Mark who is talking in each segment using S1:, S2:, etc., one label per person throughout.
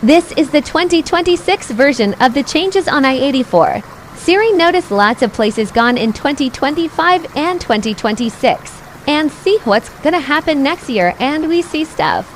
S1: This is the 2026 version of the changes on I-84. Siri noticed lots of places gone in 2025 and 2026. And see what's gonna happen next year, and we see stuff.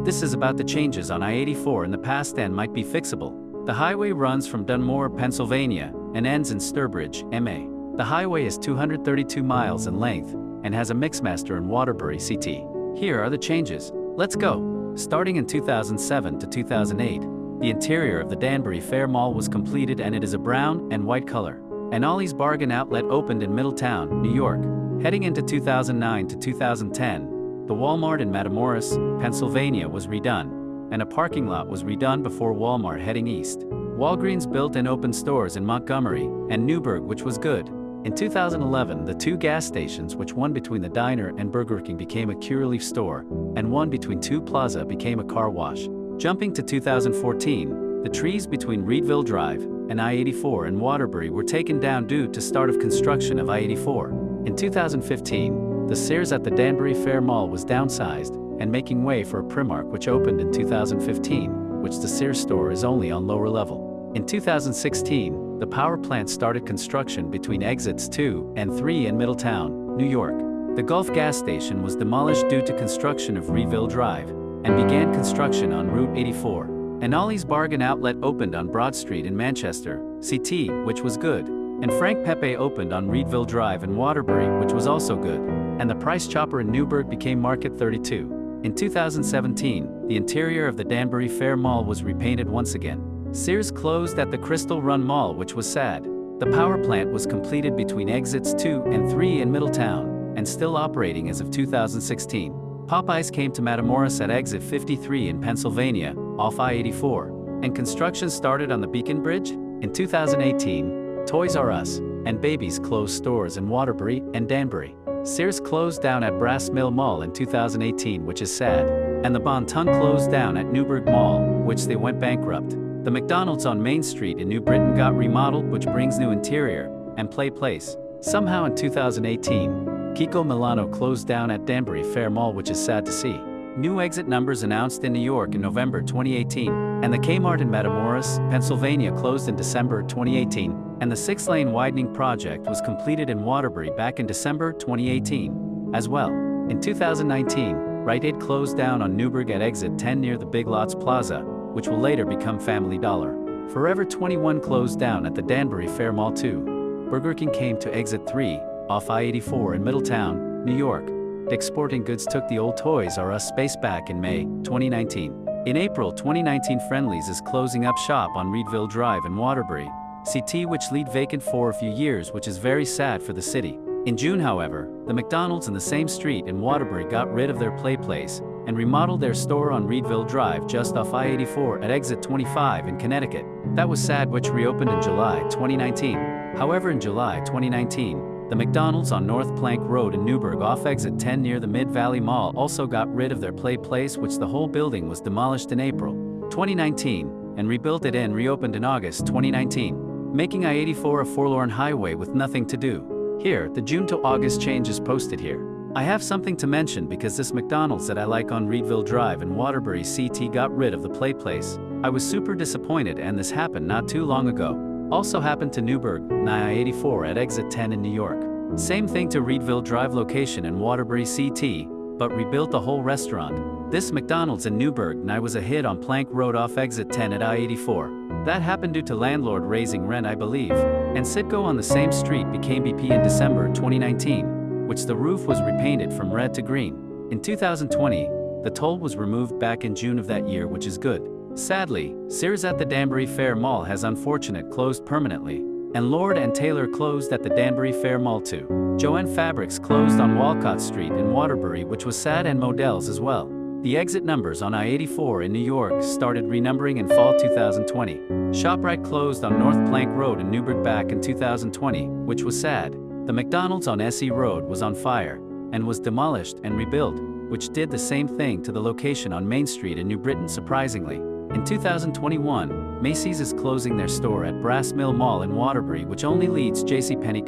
S2: This is about the changes on I-84 in the past and might be fixable. The highway runs from Dunmore, Pennsylvania, and ends in Sturbridge, MA. The highway is 232 miles in length and has a mixmaster in Waterbury, CT. Here are the changes. Let's go. Starting in 2007 to 2008, the interior of the Danbury Fair Mall was completed and it is a brown and white color. An Ollie's Bargain Outlet opened in Middletown, New York. Heading into 2009 to 2010, the Walmart in Matamoros, Pennsylvania was redone, and a parking lot was redone before Walmart heading east. Walgreens built and opened stores in Montgomery and Newburgh, which was good. In 2011, the two gas stations, which one between the diner and Burger King became a Curaleaf store, and one between Two Plaza became a car wash. Jumping to 2014, the trees between Reedville Drive and I-84 and Waterbury were taken down due to start of construction of I-84. In 2015, the Sears at the Danbury Fair Mall was downsized and making way for a Primark, which opened in 2015, which the Sears store is only on lower level. In 2016, the power plant started construction between exits 2 and 3 in Middletown, New York. The Gulf gas station was demolished due to construction of Reedville Drive and began construction on Route 84. An Ollie's Bargain Outlet opened on Broad Street in Manchester, CT, which was good. And Frank Pepe opened on Reedville Drive in Waterbury, which was also good. And the Price Chopper in Newburgh became Market 32. In 2017, the interior of the Danbury Fair Mall was repainted once again. Sears closed at the Crystal Run Mall, which was sad. The power plant was completed between exits 2 and 3 in Middletown, and still operating as of 2016. Popeyes came to Matamoros at exit 53 in Pennsylvania, off I-84, and construction started on the Beacon Bridge. In 2018, Toys R Us and Babies closed stores in Waterbury and Danbury. Sears closed down at Brass Mill Mall in 2018, which is sad, and the Bon Ton closed down at Newburgh Mall, which they went bankrupt. The McDonald's on Main Street in New Britain got remodeled, which brings new interior and play place. Somehow in 2018, Kiko Milano closed down at Danbury Fair Mall, which is sad to see. New exit numbers announced in New York in November 2018, and the Kmart in Matamoros, Pennsylvania closed in December 2018, and the 6-lane widening project was completed in Waterbury back in December 2018 as well. In 2019, Rite Aid closed down on Newburgh at exit 10 near the Big Lots Plaza, which will later become Family Dollar. Forever 21 closed down at the Danbury Fair Mall too. Burger King came to exit 3, off I-84 in Middletown, New York. Dick's Sporting Goods took the old Toys R Us space back in May 2019. In April 2019, Friendly's is closing up shop on Reedville Drive in Waterbury, CT, which laid vacant for a few years, which is very sad for the city. In June, however, the McDonald's in the same street in Waterbury got rid of their play place and remodeled their store on Reedville Drive just off I-84 at exit 25 in Connecticut. That was sad, which reopened in July 2019. However, in July 2019, the McDonald's on North Plank Road in Newburgh off exit 10 near the Mid-Valley Mall also got rid of their play place, which the whole building was demolished in April 2019 and rebuilt it and reopened in August 2019, making I-84 a forlorn highway with nothing to do. Here, the June to August change is posted here. I have something to mention because this McDonald's that I like on Reedville Drive in Waterbury, CT got rid of the play place. I was super disappointed, and this happened not too long ago. Also happened to Newburgh, I-84 at exit 10 in New York. Same thing to Reedville Drive location in Waterbury, CT, but rebuilt the whole restaurant. This McDonald's in Newburgh was a hit on Plank Road off exit 10 at I-84. That happened due to landlord raising rent, I believe. And Citgo on the same street became BP in December 2019, which the roof was repainted from red to green. In 2020, the toll was removed back in June of that year, which is good. Sadly, Sears at the Danbury Fair Mall has unfortunate closed permanently, and Lord & Taylor closed at the Danbury Fair Mall too. Joanne Fabrics closed on Walcott Street in Waterbury, which was sad, and Modell's as well. The exit numbers on I-84 in New York started renumbering in fall 2020. ShopRite closed on North Plank Road in Newburgh back in 2020, which was sad. The McDonald's on SE Road was on fire and was demolished and rebuilt, which did the same thing to the location on Main Street in New Britain, surprisingly. In 2021, Macy's is closing their store at Brass Mill Mall in Waterbury, which only leads JCPenney,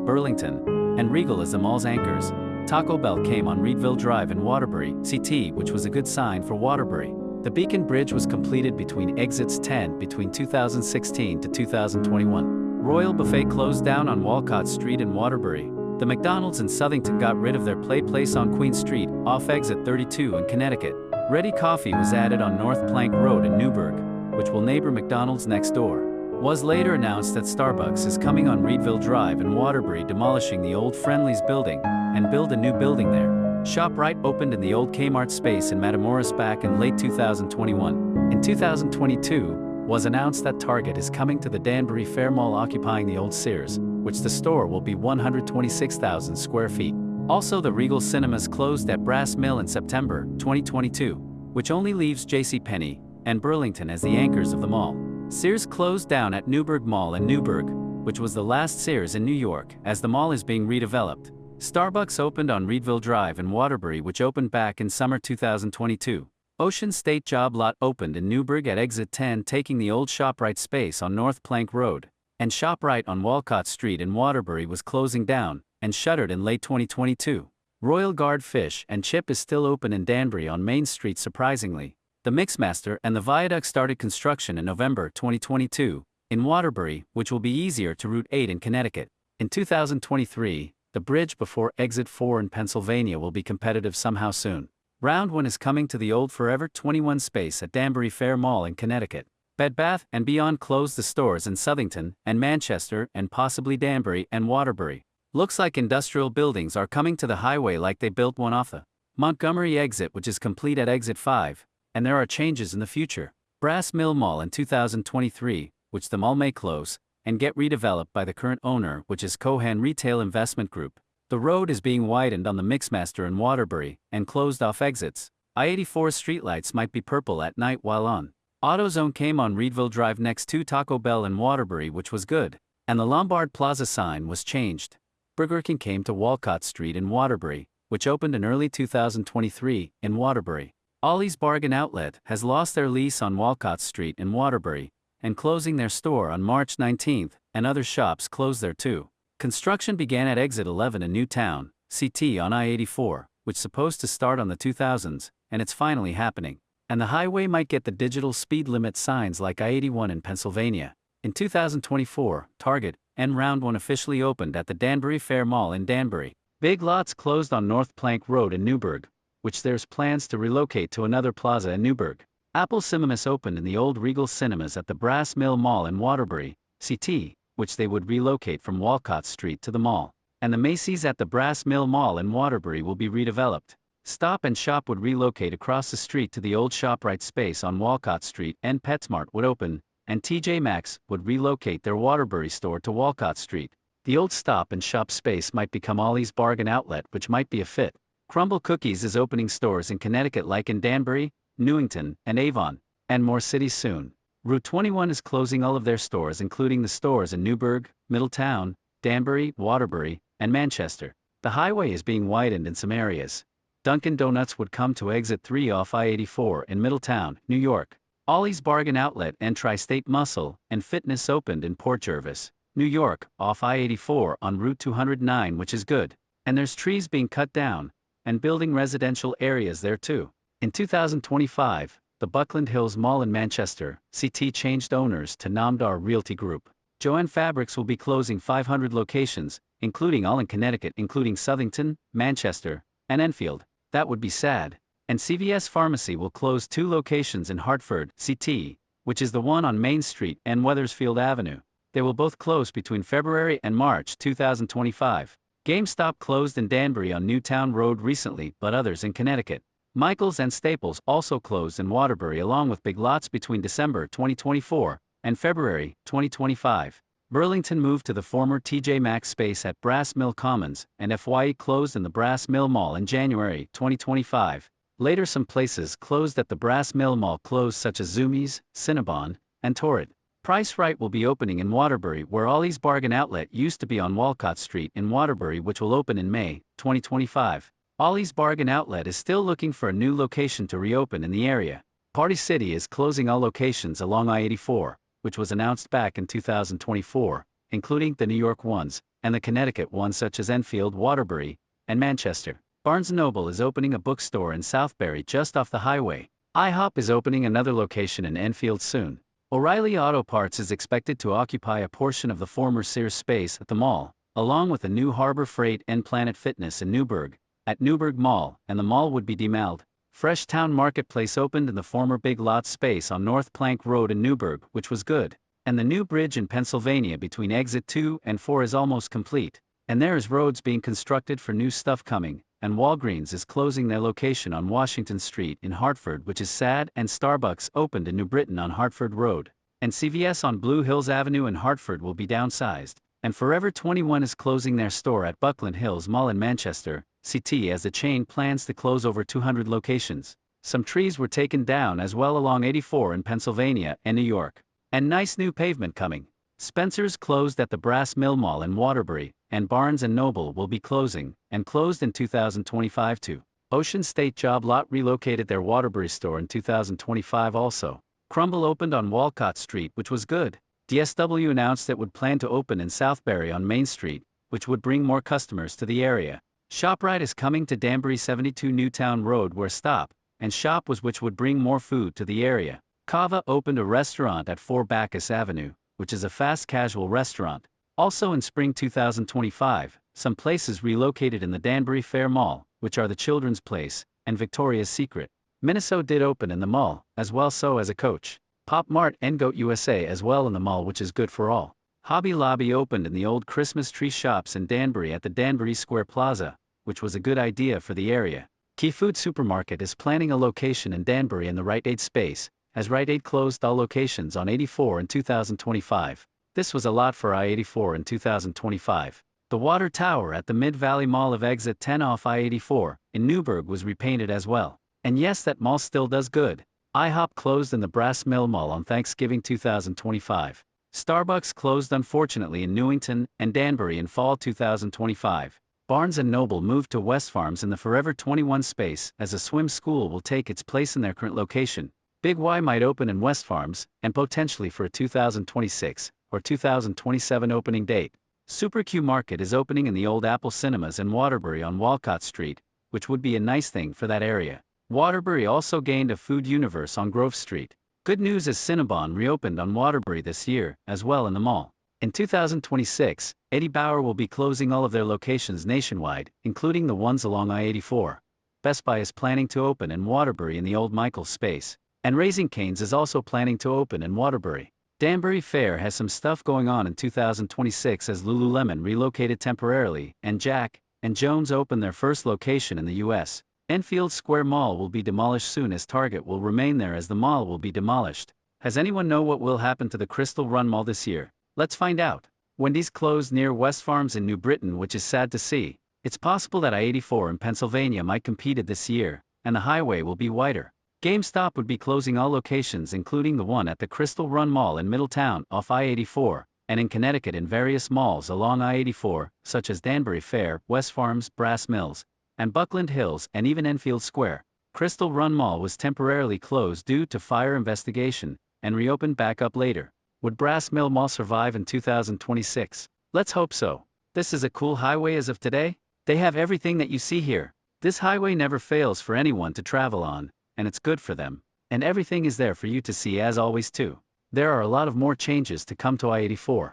S2: Burlington, and Regal as the mall's anchors. Taco Bell came on Reedville Drive in Waterbury, CT, which was a good sign for Waterbury. The Beacon Bridge was completed between exits 10 between 2016 to 2021. Royal Buffet closed down on Walcott Street in Waterbury. The McDonald's in Southington got rid of their Place on Queen Street, off exit 32 in Connecticut. Ready Coffee was added on North Plank Road in Newburgh, which will neighbor McDonald's next door. Was later announced that Starbucks is coming on Reedville Drive in Waterbury, demolishing the old Friendly's building and build a new building there. ShopRite opened in the old Kmart space in Matamoros back in late 2021. In 2022, was announced that Target is coming to the Danbury Fair Mall, occupying the old Sears, which the store will be 126,000 square feet. Also, the Regal Cinemas closed at Brass Mill in September 2022, which only leaves JCPenney and Burlington as the anchors of the mall. Sears closed down at Newburgh Mall in Newburgh, which was the last Sears in New York, as the mall is being redeveloped. Starbucks opened on Reedville Drive in Waterbury, which opened back in summer 2022. Ocean State Job Lot opened in Newburgh at exit 10, taking the old ShopRite space on North Plank Road, and ShopRite on Walcott Street in Waterbury was closing down and shuttered in late 2022. Royal Guard Fish and Chip is still open in Danbury on Main Street, surprisingly. The Mixmaster and the Viaduct started construction in November 2022 in Waterbury, which will be easier to Route 8 in Connecticut. In 2023, the bridge before Exit 4 in Pennsylvania will be competitive somehow soon. Round 1 is coming to the old Forever 21 space at Danbury Fair Mall in Connecticut. Bed Bath & Beyond closed the stores in Southington and Manchester and possibly Danbury and Waterbury. Looks like industrial buildings are coming to the highway, like they built one off the Montgomery exit, which is complete at Exit 5, and there are changes in the future. Brass Mill Mall in 2023, which the mall may close and get redeveloped by the current owner, which is Cohan Retail Investment Group. The road is being widened on the Mixmaster in Waterbury and closed off exits. I-84 streetlights might be purple at night while on. AutoZone came on Reedville Drive next to Taco Bell in Waterbury, which was good, and the Lombard Plaza sign was changed. Burger King came to Walcott Street in Waterbury, which opened in early 2023 in Waterbury. Ollie's Bargain Outlet has lost their lease on Walcott Street in Waterbury and closing their store on March 19th, and other shops closed there too. Construction began at Exit 11 in Newtown, CT on I-84, which is supposed to start on the 2000s, and it's finally happening. And the highway might get the digital speed limit signs like I-81 in Pennsylvania. In 2024, Target and Round 1 officially opened at the Danbury Fair Mall in Danbury. Big Lots closed on North Plank Road in Newburgh, which there's plans to relocate to another plaza in Newburgh. Apple Cinemas opened in the old Regal Cinemas at the Brass Mill Mall in Waterbury, CT, which they would relocate from Walcott Street to the mall. And the Macy's at the Brass Mill Mall in Waterbury will be redeveloped. Stop and Shop would relocate across the street to the old ShopRite space on Walcott Street, and PetSmart would open, and TJ Maxx would relocate their Waterbury store to Walcott Street. The old Stop and Shop space might become Ollie's Bargain Outlet, which might be a fit. Crumble Cookies is opening stores in Connecticut like in Danbury, Newington, and Avon, and more cities soon. Route 21 is closing all of their stores, including the stores in Newburgh, Middletown, Danbury, Waterbury, and Manchester. The highway is being widened in some areas. Dunkin' Donuts would come to Exit 3 off I-84 in Middletown, New York. Ollie's Bargain Outlet and Tri-State Muscle and Fitness opened in Port Jervis, New York, off I-84 on Route 209, which is good. And there's trees being cut down and building residential areas there too. In 2025, the Buckland Hills Mall in Manchester, CT changed owners to Namdar Realty Group. Joann Fabrics will be closing 500 locations, including all in Connecticut, including Southington, Manchester, and Enfield. That would be sad. And CVS Pharmacy will close 2 locations in Hartford, CT, which is the one on Main Street and Wethersfield Avenue. They will both close between February and March 2025. GameStop closed in Danbury on Newtown Road recently, but others in Connecticut. Michaels and Staples also closed in Waterbury, along with Big Lots between December 2024 and February 2025. Burlington moved to the former TJ Maxx space at Brass Mill Commons, and FYE closed in the Brass Mill Mall in January 2025. Later, some places closed at the Brass Mill Mall closed, such as Zumiez, Cinnabon, and Torrid. Price Right will be opening in Waterbury, where Ollie's Bargain Outlet used to be on Walcott Street in Waterbury, which will open in May 2025. Ollie's Bargain Outlet is still looking for a new location to reopen in the area. Party City is closing all locations along I-84, which was announced back in 2024, including the New York ones and the Connecticut ones such as Enfield, Waterbury, and Manchester. Barnes & Noble is opening a bookstore in Southbury just off the highway. IHOP is opening another location in Enfield soon. O'Reilly Auto Parts is expected to occupy a portion of the former Sears space at the mall, along with a new Harbor Freight and Planet Fitness in Newburgh, at Newburgh Mall, and the mall would be demalled. Fresh Town Marketplace opened in the former Big Lots space on North Plank Road in Newburgh, which was good. And the new bridge in Pennsylvania between exit 2 and 4 is almost complete. And there is roads being constructed for new stuff coming, and Walgreens is closing their location on Washington Street in Hartford, which is sad, and Starbucks opened in New Britain on Hartford Road, and CVS on Blue Hills Avenue in Hartford will be downsized, and Forever 21 is closing their store at Buckland Hills Mall in Manchester, CT, as the chain plans to close over 200 locations. Some trees were taken down as well along 84 in Pennsylvania and New York. And nice new pavement coming. Spencer's closed at the Brass Mill Mall in Waterbury, and Barnes & Noble will be closing, and closed in 2025 too. Ocean State Job Lot relocated their Waterbury store in 2025 also. Crumble opened on Walcott Street, which was good. DSW announced it would plan to open in Southbury on Main Street, which would bring more customers to the area. ShopRite is coming to Danbury 72 Newtown Road where Stop and Shop was, which would bring more food to the area. Cava opened a restaurant at 4 Bacchus Avenue, which is a fast casual restaurant. Also in spring 2025, some places relocated in the Danbury Fair Mall, which are the Children's Place and Victoria's Secret. Minnesota did open in the mall, as well so as a Coach. Pop Mart and Goat USA as well in the mall, which is good for all. Hobby Lobby opened in the old Christmas tree shops in Danbury at the Danbury Square Plaza, which was a good idea for the area. Key Food Supermarket is planning a location in Danbury in the Rite Aid space, as Rite Aid closed all locations on 84 in 2025. This was a lot for I-84 in 2025. The water tower at the Mid-Valley Mall of exit 10 off I-84 in Newburgh was repainted as well. And yes, that mall still does good. IHOP closed in the Brass Mill Mall on Thanksgiving 2025. Starbucks closed unfortunately in Newington and Danbury in fall 2025. Barnes & Noble moved to West Farms in the Forever 21 space as a swim school will take its place in their current location. Big Y might open in West Farms, and potentially for a 2026 or 2027 opening date. Super Q Market is opening in the old Apple Cinemas in Waterbury on Walcott Street, which would be a nice thing for that area. Waterbury also gained a Food Universe on Grove Street. Good news is Cinnabon reopened on Waterbury this year, as well in the mall. In 2026, Eddie Bauer will be closing all of their locations nationwide, including the ones along I-84. Best Buy is planning to open in Waterbury in the old Michaels space. And Raising Cane's is also planning to open in Waterbury. Danbury Fair has some stuff going on in 2026 as Lululemon relocated temporarily, and Jack and Jones opened their first location in the U.S. Enfield Square Mall will be demolished soon as Target will remain there as the mall will be demolished. Has anyone know what will happen to the Crystal Run Mall this year? Let's find out. Wendy's closed near West Farms in New Britain, which is sad to see. It's possible that I-84 in Pennsylvania might compete this year, and the highway will be wider. GameStop would be closing all locations including the one at the Crystal Run Mall in Middletown off I-84, and in Connecticut in various malls along I-84, such as Danbury Fair, West Farms, Brass Mills, and Buckland Hills, and even Enfield Square. Crystal Run Mall was temporarily closed due to fire investigation, and reopened back up later. Would Brass Mill Mall survive in 2026? Let's hope so. This is a cool highway as of today. They have everything that you see here. This highway never fails for anyone to travel on, and it's good for them. And everything is there for you to see as always too. There are a lot of more changes to come to I-84.